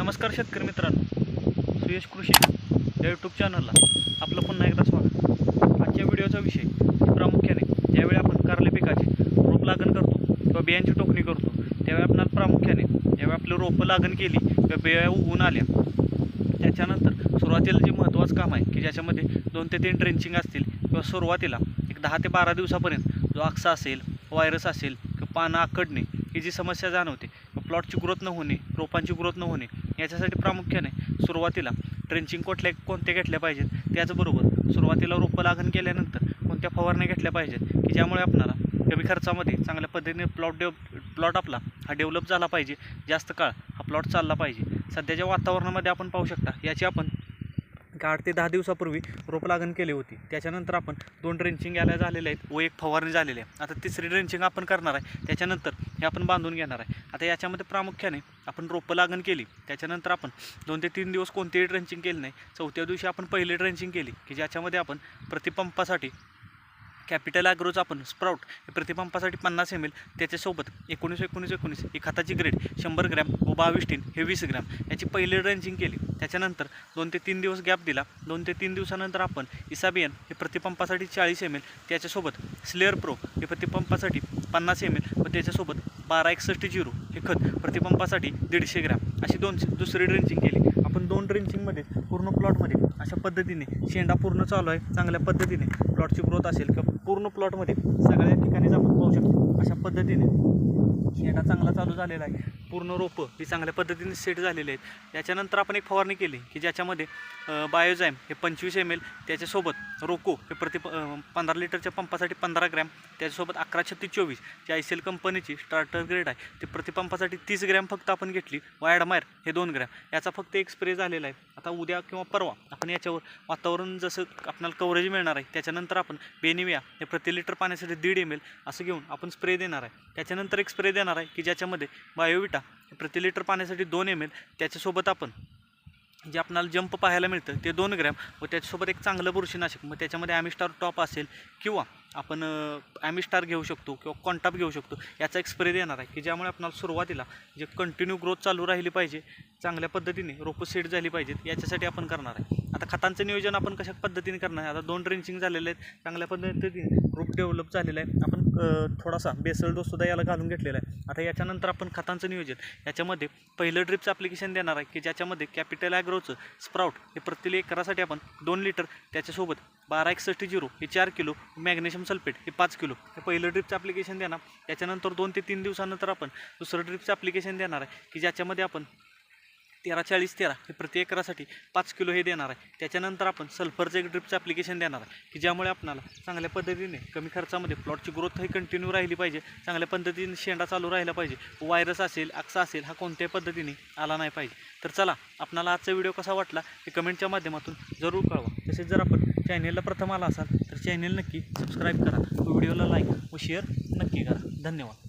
नमस्कार शेतकरी मित्रांनो, सुयश कृषी या यूट्यूब चॅनलला आपलं पुन्हा एकदा स्वागत। आजच्या व्हिडिओचा विषय प्रामुख्याने ज्यावेळी आपण कारले पिकाची रोप लागण करतो किंवा बियांची टोकणी करतो त्यावेळी आपल्याला प्रामुख्याने ज्यावेळी आपलं रोपं लागण केली किंवा बिया उगवून आल्या त्याच्यानंतर सुरुवातीला जे महत्त्वाचं काम आहे की ज्याच्यामध्ये 2 ते 3 ड्रेंचिंग असतील किंवा सुरुवातीला एक 10 ते 12 दिवसापर्यंत जो आक्सा असेल, व्हायरस असेल किंवा पानं आकडणे ही जी समस्या जाणवते, प्लॉटची ग्रोथ न होणे, रोपांची ग्रोथ न होणे, याच्यासाठी प्रामुख्याने सुरुवातीला ड्रेंचिंग कोणत्या घेतल्या पाहिजेत, त्याचबरोबर सुरुवातीला रोपं लागण केल्यानंतर कोणत्या फवारण्या घेतल्या पाहिजेत की ज्यामुळे आपल्याला कमी खर्चामध्ये चांगल्या पद्धतीने प्लॉट आपला हा डेव्हलप झाला पाहिजे, जास्त काळ हा प्लॉट चालला पाहिजे। सध्याच्या वातावरणामध्ये आपण पाहू शकता याची आपण 8 ते 10 दिवसापूर्वी रोप लागण केली होती, त्याच्यानंतर आपण 2 ड्रेंचिंग याला झालेले आहेत व 1 फवारणी झालेली आहे। आता तिसरी ड्रेंचिंग आपण करणार आहे, त्याच्यानंतर हे आपण बांधून घेणार आहे। आता याच्यामध्ये प्रामुख्याने आपण रोपं लागण केली, त्याच्यानंतर आपण 2 ते 3 दिवस कोणतीही ड्रेंचिंग केली नाही, चौथ्या दिवशी आपण पहिली ड्रेंचिंग केली की ज्याच्यामध्ये आपण प्रतिपंपासाठी कॅपिटल ॲग्रोचं आपण स्प्राउट हे प्रतिपंपासाठी 50 ml, त्याच्यासोबत 19-19-19 ही खताची ग्रेड 100 ग्रॅम व 22 टीन हे 20 ग्रॅम याची पहिली ड्रेंचिंग केली। त्याच्यानंतर 2 ते 3 दिवस गॅप दिला, 2 ते 3 दिवसानंतर आपण इसाबियन हे प्रतिपंपासाठी 40 ml, त्याच्यासोबत स्लेअर प्रो हे प्रतिपंपासाठी 50 ml व त्याच्यासोबत 1261 हे खत प्रतिपंपासाठी 150 ग्रॅम अशी दुसरी ड्रेंचिंग केली। आपण 2 ड्रेंचिंगमध्ये पूर्ण प्लॉटमध्ये अशा पद्धतीने शेंडा पूर्ण चालू आहे, चांगल्या पद्धतीने प्लॉटची ग्रोथ असेल किंवा पूर्ण प्लॉटमध्ये सगळ्या ठिकाणीच आपण पाहू शकतो अशा पद्धतीने शेंडा चांगला चालू झालेला आहे, पूर्ण रोपं ही चांगल्या पद्धतीने सेट झालेले आहेत। त्याच्यानंतर आपण एक फवारणी केली की ज्याच्यामध्ये बायोझाईम हे 25 ml, त्याच्यासोबत रोको हे 15 लिटरच्या पंपासाठी 15 ग्रॅम, त्याच्यासोबत 113624 जी ICL कंपनीची स्टार्टर ग्रेड आहे ते प्रतिपंपासाठी 30 ग्रॅम फक्त आपण घेतली व ॲडमायर हे 2 ग्रॅम याचा फक्त एक स्प्रे झालेला आहे। आता उद्या किंवा परवा आपण याच्यावर वातावरण जसं आपल्याला कव्हरेज मिळणार आहे त्याच्यानंतर आपण बेनिविया हे प्रति लिटर पाण्यासाठी 1.5 ml असं घेऊन आपण स्प्रे देणार आहे। त्याच्यानंतर एक स्प्रे देणार आहे की ज्याच्यामध्ये बायोविटा हे प्रति लिटर पाण्यासाठी 2 ml, त्याच्यासोबत आपण जे आपल्याला जंप पाहायला मिळतं ते 2 ग्रॅम व त्याच्यासोबत एक चांगलं बुरशीनाशक, मग त्याच्यामध्ये ॲमिस्टार टॉप असेल किंवा आपण ॲमिस्टार घेऊ शकतो किंवा कॉन्टाप घेऊ शकतो, याचा एक स्प्रे देणार आहे की ज्यामुळे आपल्याला सुरुवातीला जे कंटिन्यू ग्रोथ चालू राहिली पाहिजे, चांगल्या पद्धतीने रोपं सेट झाली पाहिजेत, याच्यासाठी आपण करणार आहे। आता खतांचं नियोजन आपण कशा पद्धतीने करणार आहे, आता 2 ड्रेंचिंग झालेले आहेत, चांगल्या पद्धतीने रोप डेव्हलप झालेलं आहे, आपण थोडासा बेसल डोस सुद्धा याला घालून घेतलेला आहे। आता याच्यानंतर आपण खतांचं नियोजन याच्यामध्ये पहिलं ड्रिपचं ॲप्लिकेशन देणार आहे की ज्याच्यामध्ये कॅपिटल ॲग्रोचं स्प्राउट हे प्रति एकरासाठी आपण 2 लिटर, त्याच्यासोबत 1261 हे 4 किलो, मॅग्नेशियम सल्फेट हे 5 किलो हे पहिलं ड्रिपचं ॲप्लिकेशन देणार। त्याच्यानंतर 2 ते 3 दिवसानंतर आपण दुसरं ड्रिपचं ॲप्लिकेशन देणार आहे की ज्याच्यामध्ये आपण 13-40-13 हे प्रति एकरासाठी 5 किलो हे देणार आहे। त्याच्यानंतर आपण सल्फरचं एक ड्रिपचं ॲप्लिकेशन देणार आहे की ज्यामुळे आपल्याला चांगल्या पद्धतीने कमी खर्चामध्ये प्लॉटची ग्रोथ ही कंटिन्यू राहिली पाहिजे, चांगल्या पद्धतीने शेंडा चालू राहिला पाहिजे, व्हायरस असेल, आक्सा असेल हा कोणत्याही पद्धतीने आला नाही पाहिजे। तर चला, आपल्याला आजचा व्हिडिओ कसा वाटला हे कमेंटच्या माध्यमातून जरूर कळवा। तसेच जर आपण चॅनेलला प्रथम आला असाल तर चॅनेल नक्की सबस्क्राईब करा, व्हिडिओला लाईक व शेअर नक्की करा। धन्यवाद।